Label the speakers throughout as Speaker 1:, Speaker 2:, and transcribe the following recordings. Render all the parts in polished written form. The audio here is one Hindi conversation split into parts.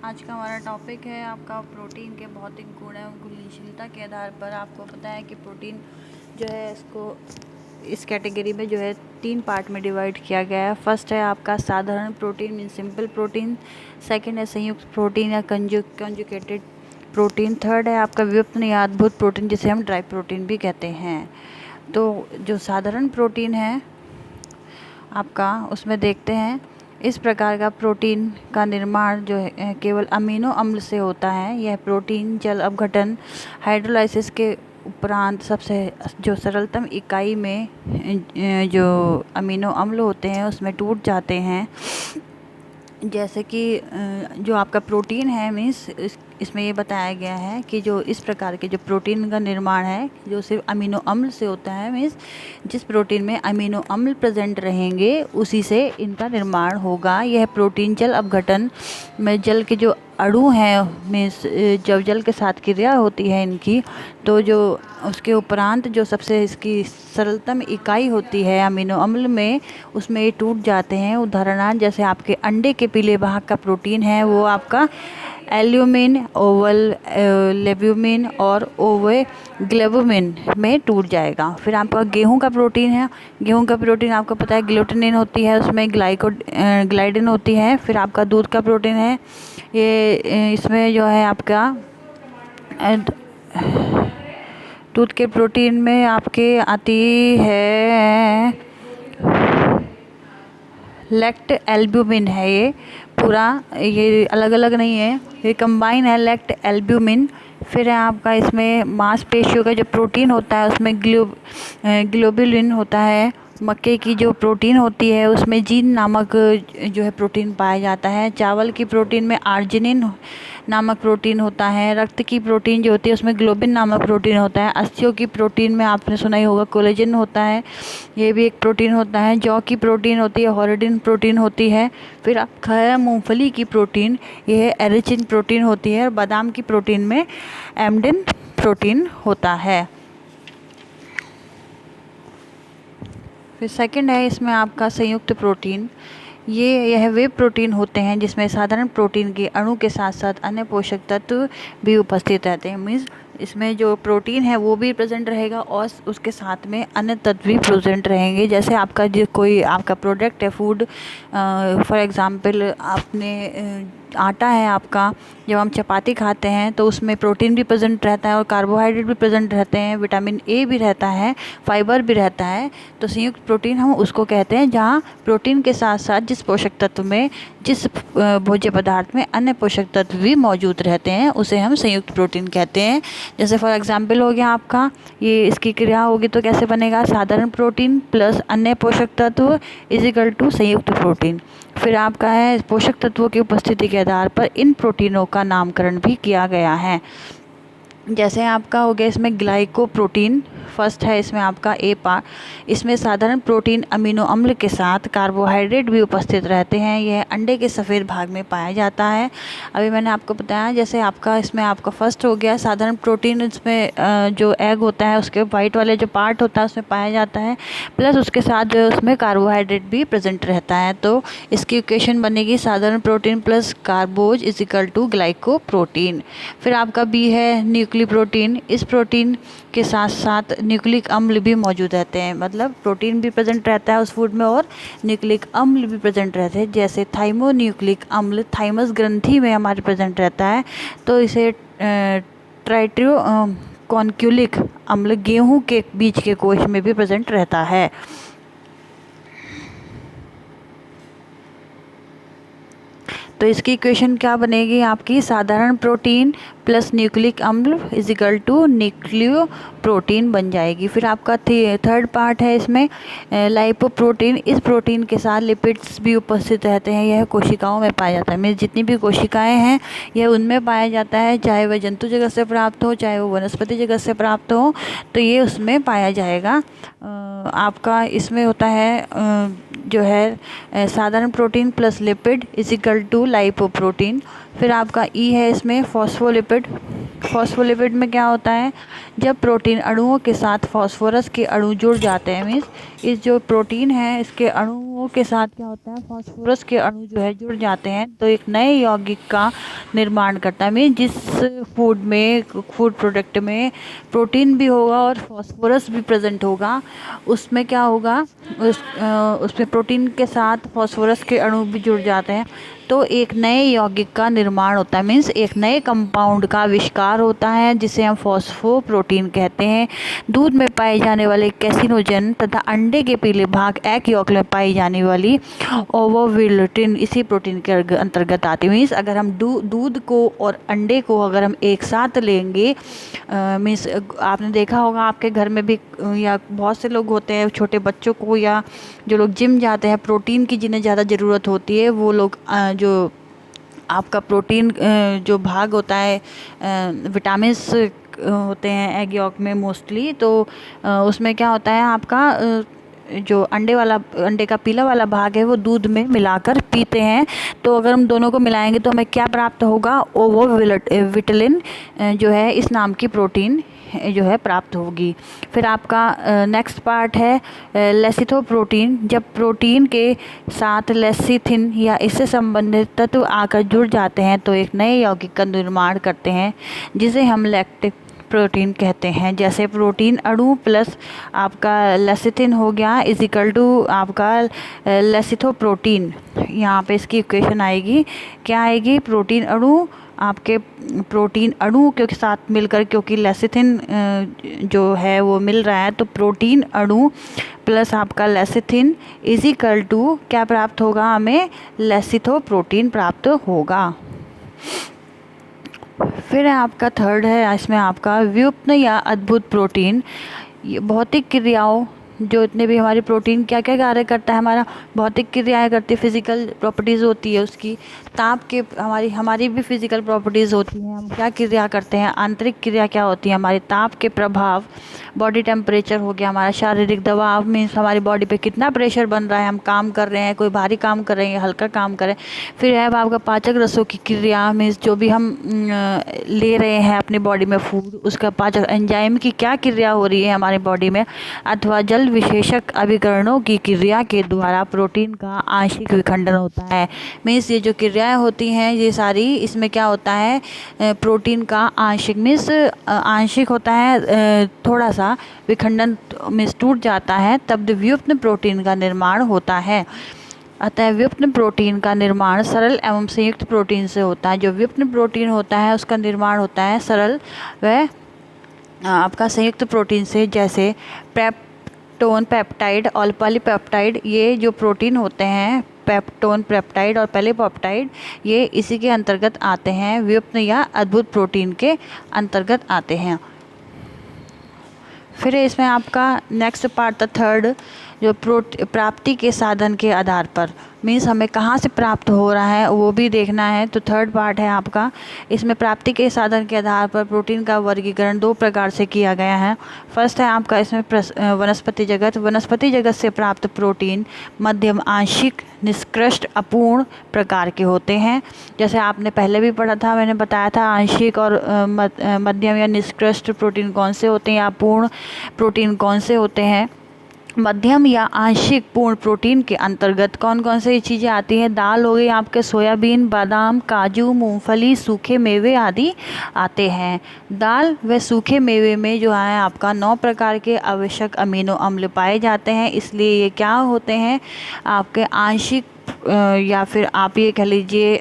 Speaker 1: आज का हमारा टॉपिक है आपका प्रोटीन के भौतिक गुण एवं घुलनशीलता के आधार पर। आपको पता है कि प्रोटीन जो है इसको इस कैटेगरी में जो है 3 पार्ट में डिवाइड किया गया है। फर्स्ट है आपका साधारण protein mean simple protein, second है संयुक्त प्रोटीन या कंजुगेटेड प्रोटीन, थर्ड है आपका व्युत्पन्न या अद्भुत प्रोटीन जिसे हम ड्राई प्रोटीन भी कहते हैं। तो जो साधारण प्रोटीन है आपका उसमें देखते हैं इस प्रकार का प्रोटीन का निर्माण जो है केवल अमीनो अम्ल से होता है। यह प्रोटीन जल अपघटन हाइड्रोलाइसिस के उपरांत सबसे जो सरलतम इकाई में जो अमीनो अम्ल होते हैं उसमें टूट जाते हैं। जैसे कि जो आपका प्रोटीन है मीन्स इसमें ये बताया गया है कि जो इस प्रकार के जो प्रोटीन का निर्माण है जो सिर्फ अमीनो अम्ल से होता है, मीन्स जिस प्रोटीन में अमीनो अम्ल प्रेजेंट रहेंगे उसी से इनका निर्माण होगा। यह प्रोटीन जल अपघटन में जल के जो अणु हैं मीन्स जब जल के साथ क्रिया होती है इनकी, तो जो उसके उपरांत जो सबसे इसकी सरलतम इकाई होती है अमीनो अम्ल में उसमें ये टूट जाते हैं। उदाहरणार्थ जैसे आपके अंडे के पीले भाग का प्रोटीन है वो आपका एल्ब्यूमिन, ओवल लेब्यूमिन और ओवे ग्लोबुमिन में टूट जाएगा। फिर आपका गेहूं का प्रोटीन है, गेहूं का प्रोटीन आपको पता है ग्लूटेनिन होती है, उसमें ग्लाइडिन होती है। फिर आपका दूध का प्रोटीन है, ये इसमें जो है आपका दूध के प्रोटीन में आपके आती है लेक्ट एल्ब्यूमिन है। ये पूरा ये अलग अलग नहीं है, ये कंबाइन है लेक्ट एल्ब्यूमिन। फिर है आपका इसमें मांसपेशियों का जो प्रोटीन होता है उसमें ग्लोबुलिन होता है। मक्के की जो प्रोटीन होती है उसमें जीन नामक जो है प्रोटीन पाया जाता है। चावल की प्रोटीन में आर्जिनिन नामक प्रोटीन होता है। रक्त की प्रोटीन जो होती है उसमें ग्लोबिन नामक प्रोटीन होता है। अस्थियों की प्रोटीन में आपने सुना ही होगा कोलेजन होता है, ये भी एक प्रोटीन होता है। जौ की प्रोटीन होती है होरिडिन प्रोटीन होती है। फिर आपका है मूंगफली की प्रोटीन, ये है एरिचिन प्रोटीन होती है। और बादाम की प्रोटीन में एमडिन प्रोटीन होता है। फिर सेकंड है इसमें आपका संयुक्त प्रोटीन, यह वे प्रोटीन होते हैं जिसमें साधारण प्रोटीन के अणु के साथ साथ अन्य पोषक तत्व भी उपस्थित रहते हैं। मीन्स इसमें जो प्रोटीन है वो भी प्रेजेंट रहेगा और उसके साथ में अन्य तत्व भी प्रेजेंट रहेंगे। जैसे आपका जो कोई आपका प्रोडक्ट है फूड, फॉर एग्जांपल आपने आटा है आपका, जब हम चपाती खाते हैं तो उसमें प्रोटीन भी प्रेजेंट रहता है और कार्बोहाइड्रेट भी प्रेजेंट रहते हैं, विटामिन ए भी रहता है, फाइबर भी रहता है। तो संयुक्त प्रोटीन हम उसको कहते हैं जहाँ प्रोटीन के साथ साथ जिस पोषक तत्व में जिस भोज्य पदार्थ में अन्य पोषक तत्व भी मौजूद रहते हैं उसे हम संयुक्त प्रोटीन कहते हैं। जैसे फॉर एग्जांपल हो गया आपका ये इसकी क्रिया होगी तो कैसे बनेगा, साधारण प्रोटीन प्लस अन्य पोषक तत्व इजिकल टू संयुक्त प्रोटीन। फिर आपका है पोषक तत्वों की उपस्थिति के आधार पर इन प्रोटीनों का नामकरण भी किया गया है। जैसे आपका हो गया इसमें ग्लाइकोप्रोटीन, फर्स्ट है इसमें आपका ए पार्ट, इसमें साधारण प्रोटीन अमीनो अम्ल के साथ कार्बोहाइड्रेट भी उपस्थित रहते हैं। यह अंडे के सफ़ेद भाग में पाया जाता है। अभी मैंने आपको बताया जैसे आपका इसमें आपका फर्स्ट हो गया साधारण प्रोटीन, इसमें जो एग होता है उसके वाइट वाले जो पार्ट होता है उसमें पाया जाता है, प्लस उसके साथ जो है उसमें कार्बोहाइड्रेट भी प्रेजेंट रहता है। तो इसकी इक्वेशन बनेगी साधारण protein plus carbs is equal to glycoprotein. फिर आपका बी है न्यूक्लिक प्रोटीन, इस प्रोटीन के साथ साथ न्यूक्लिक अम्ल भी मौजूद रहते हैं, मतलब प्रोटीन भी प्रेजेंट रहता है उस फूड में और न्यूक्लिक अम्ल भी प्रेजेंट रहते हैं। जैसे थाइमोन्यूक्लिक अम्ल थाइमस ग्रंथि में हमारे प्रेजेंट रहता है, तो इसे ट्राइट्रियो कॉन्क्यूलिक अम्ल गेहूं के बीज के कोश में भी प्रेजेंट रहता है। तो इसकी इक्वेशन क्या बनेगी आपकी, साधारण प्रोटीन प्लस न्यूक्लिक अम्ल is equal to nucleoprotein बन जाएगी। फिर आपका थर्ड पार्ट है इसमें लाइपोप्रोटीन, इस प्रोटीन के साथ लिपिड्स भी उपस्थित रहते हैं। यह कोशिकाओं में पाया जाता है, मेरी जितनी भी कोशिकाएं हैं यह उनमें पाया जाता है, चाहे वह जंतु जगत से प्राप्त हो चाहे वो वनस्पति जगत से प्राप्त हो, तो ये उसमें पाया जाएगा। आपका इसमें होता है जो है साधारण protein plus lipid is equal to lipoprotein. फिर आपका ई है इसमें फॉस्फोलिपिड, फॉस्फोलिपिड में क्या होता है, जब प्रोटीन अणुओं के साथ फास्फोरस के अणु जुड़ जाते हैं, मीन्स इस जो प्रोटीन है इसके अणुओं अणुओं के साथ क्या होता है, फास्फोरस के अणु जो है जुड़ जाते हैं तो एक नए यौगिक का निर्माण करता है। मीन जिस फूड प्रोडक्ट में प्रोटीन भी होगा और फास्फोरस भी प्रेजेंट होगा, उसमें क्या होगा, उसमें प्रोटीन के साथ फास्फोरस के अणु भी जुड़ जाते हैं तो एक नए यौगिक का निर्माण होता है। मीन्स एक नए कंपाउंड का आविष्कार होता है जिसे हम फॉस्फोप्रोटीन कहते हैं। दूध में पाए जाने वाले कैसिनोजन तथा अंडे के पीले भाग एग यॉक में पाई जाने वाली ओवोविलेटिन इसी प्रोटीन के अंतर्गत आती है। मीन्स अगर हम दूध को और अंडे को अगर हम एक साथ लेंगे, मीन्स आपने देखा होगा आपके घर में भी या बहुत से लोग होते हैं, छोटे बच्चों को या जो लोग जिम जाते हैं, प्रोटीन की जिन्हें ज़्यादा ज़रूरत होती है, वो लोग जो आपका प्रोटीन जो भाग होता है, विटामिन्स होते हैं एग यॉक में मोस्टली, तो उसमें क्या होता है आपका जो अंडे का पीला वाला भाग है वो दूध में मिलाकर पीते हैं। तो अगर हम दोनों को मिलाएंगे तो हमें क्या प्राप्त होगा, ओवोविटिलिन जो है इस नाम की प्रोटीन जो है प्राप्त होगी। फिर आपका नेक्स्ट पार्ट है लेसिथोप्रोटीन। जब प्रोटीन के साथ लेसिथिन या इससे संबंधित तत्व आकर जुड़ जाते हैं तो एक नए यौगिक का निर्माण करते हैं जिसे हम लैक्टिक प्रोटीन कहते हैं। जैसे प्रोटीन अणु प्लस आपका लेसिथिन हो गया इज इक्वल टू आपका लेसिथोप्रोटीन। यहाँ पे इसकी इक्वेशन आएगी, क्या आएगी, प्रोटीन अणु आपके प्रोटीन अणु के साथ मिलकर, क्योंकि लेसिथिन जो है वो मिल रहा है, तो प्रोटीन अणु प्लस आपका लेसिथिन इज इक्वल टू क्या प्राप्त होगा, हमें लेसिथोप्रोटीन प्राप्त होगा। फिर आपका थर्ड है, इसमें आपका व्युत्पन्न या अद्भुत प्रोटीन। ये भौतिक क्रियाओं, जो इतने भी हमारी प्रोटीन क्या क्या कार्य करता है, हमारा भौतिक क्रियाएं करती है, फिजिकल प्रॉपर्टीज़ होती है उसकी, ताप के हमारी भी फिजिकल प्रॉपर्टीज़ होती हैं, हम क्या क्रिया करते हैं, आंतरिक क्रिया क्या होती है हमारे ताप के प्रभाव, बॉडी टेम्परेचर हो गया, हमारा शारीरिक दबाव मीन्स हमारी बॉडी पे कितना प्रेशर बन रहा है, हम काम कर रहे हैं, कोई भारी काम कर रहे हैं, हल्का काम कर रहे हैं। फिर है आपका पाचक रसों की क्रिया, मीन्स जो भी हम ले रहे हैं अपनी बॉडी में फूड, उसका पाचक एंजाइम की क्या क्रिया हो रही है हमारी बॉडी में, अथवा जल विशेषक अभिकरणों की क्रिया के द्वारा प्रोटीन का आंशिक विखंडन होता है। मीन्स ये जो क्रियाएं होती हैं ये सारी, इसमें क्या होता है, प्रोटीन का आंशिक मीन्स आंशिक होता है, थोड़ा सा विखंडन मीन्स टूट जाता है, तब व्युत्पन्न प्रोटीन का निर्माण होता है। अतः व्युत्पन्न प्रोटीन का निर्माण सरल एवं संयुक्त प्रोटीन से होता है। जो व्युत्पन्न प्रोटीन होता है उसका निर्माण होता है सरल व आपका संयुक्त प्रोटीन से, जैसे पेप्टोन पेप्टाइड और पॉलीपेप्टाइड। ये जो प्रोटीन होते हैं, पेप्टोन पेप्टाइड और पॉलीपेप्टाइड, ये इसी के अंतर्गत आते हैं, व्युत्पन्न या अद्भुत प्रोटीन के अंतर्गत आते हैं। फिर इसमें आपका नेक्स्ट पार्ट था थर्ड, जो प्राप्ति के साधन के आधार पर, मीन्स हमें कहाँ से प्राप्त हो रहा है वो भी देखना है। तो थर्ड पार्ट है आपका, इसमें प्राप्ति के साधन के आधार पर प्रोटीन का वर्गीकरण दो प्रकार से किया गया है। फर्स्ट है आपका इसमें वनस्पति जगत। वनस्पति जगत से प्राप्त प्रोटीन मध्यम, आंशिक, निष्कृष्ट, अपूर्ण प्रकार के होते हैं। जैसे आपने पहले भी पढ़ा था, मैंने बताया था आंशिक और मध्यम या निष्कृष्ट प्रोटीन कौन से होते हैं या अपूर्ण प्रोटीन कौन से होते हैं। मध्यम या आंशिक पूर्ण प्रोटीन के अंतर्गत कौन कौन से चीज़ें आती हैं, दाल हो गई आपके, सोयाबीन, बादाम, काजू, मूंगफली, सूखे मेवे आदि आते हैं। दाल व सूखे मेवे में जो है आपका 9 प्रकार के आवश्यक अमीनो अम्ल पाए जाते हैं, इसलिए ये क्या होते हैं आपके आंशिक या फिर आप ये कह लीजिए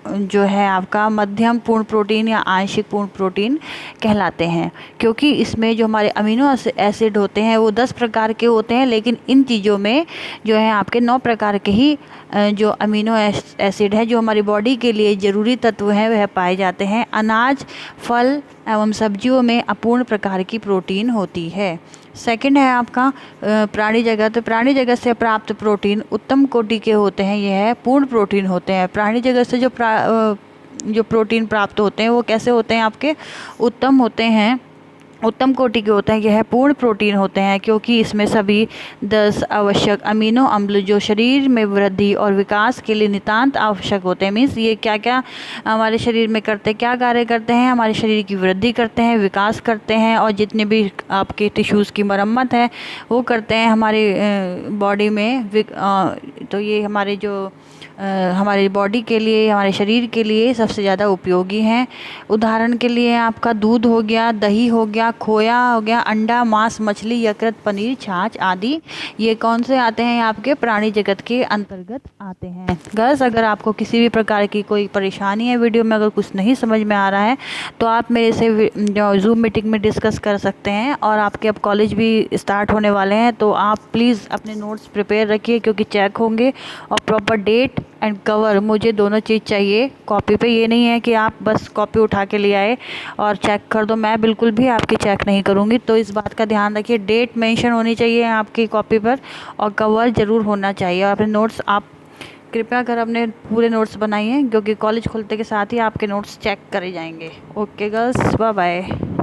Speaker 1: जो है आपका मध्यम पूर्ण प्रोटीन या आंशिक पूर्ण प्रोटीन कहलाते हैं, क्योंकि इसमें जो हमारे अमीनो एसिड होते हैं वो 10 प्रकार के होते हैं, लेकिन इन चीज़ों में जो है आपके 9 प्रकार के ही जो अमीनो एसिड है जो हमारी बॉडी के लिए ज़रूरी तत्व हैं वह पाए जाते हैं। अनाज, फल एवं सब्जियों में अपूर्ण प्रकार की प्रोटीन होती है। सेकंड है आपका प्राणी जगत। प्राणी जगत से प्राप्त प्रोटीन उत्तम कोटि के होते हैं, यह पूर्ण प्रोटीन होते हैं। प्राणी जगत से जो प्रोटीन प्राप्त होते हैं वो कैसे होते हैं, आपके उत्तम होते हैं, उत्तम कोटि के होते हैं, यह पूर्ण प्रोटीन होते हैं क्योंकि इसमें सभी 10 आवश्यक अमीनो अम्ल जो शरीर में वृद्धि और विकास के लिए नितांत आवश्यक होते हैं। मीन्स ये क्या क्या हमारे शरीर में करते हैं, क्या कार्य करते हैं, हमारे शरीर की वृद्धि करते हैं, विकास करते हैं और जितने भी आपके टिश्यूज़ की मरम्मत है वो करते हैं हमारे बॉडी में। तो ये हमारे जो हमारी बॉडी के लिए, हमारे शरीर के लिए सबसे ज़्यादा उपयोगी हैं। उदाहरण के लिए आपका दूध हो गया, दही हो गया, खोया हो गया, अंडा, मांस, मछली, यकृत, पनीर, छाछ आदि, ये कौन से आते हैं, आपके प्राणी जगत के अंतर्गत आते हैं। गर्ल्स, अगर आपको किसी भी प्रकार की कोई परेशानी है, वीडियो में अगर कुछ नहीं समझ में आ रहा है तो आप मेरे से जो जूम मीटिंग में डिस्कस कर सकते हैं। और आपके अब कॉलेज भी स्टार्ट होने वाले हैं तो आप प्लीज़ अपने नोट्स प्रिपेयर रखिए क्योंकि चेक होंगे और प्रॉपर डेट एंड कवर मुझे दोनों चीज़ चाहिए कॉपी पे। ये नहीं है कि आप बस कॉपी उठा के ले आए और चेक कर दो, मैं बिल्कुल भी आपकी चेक नहीं करूँगी। तो इस बात का ध्यान रखिए, डेट मेंशन होनी चाहिए आपकी कॉपी पर और कवर ज़रूर होना चाहिए। और अपने नोट्स आप कृपया कर अपने पूरे नोट्स बनाइए क्योंकि कॉलेज खुलते के साथ ही आपके नोट्स चेक करे जाएंगे। Okay girls, bye bye.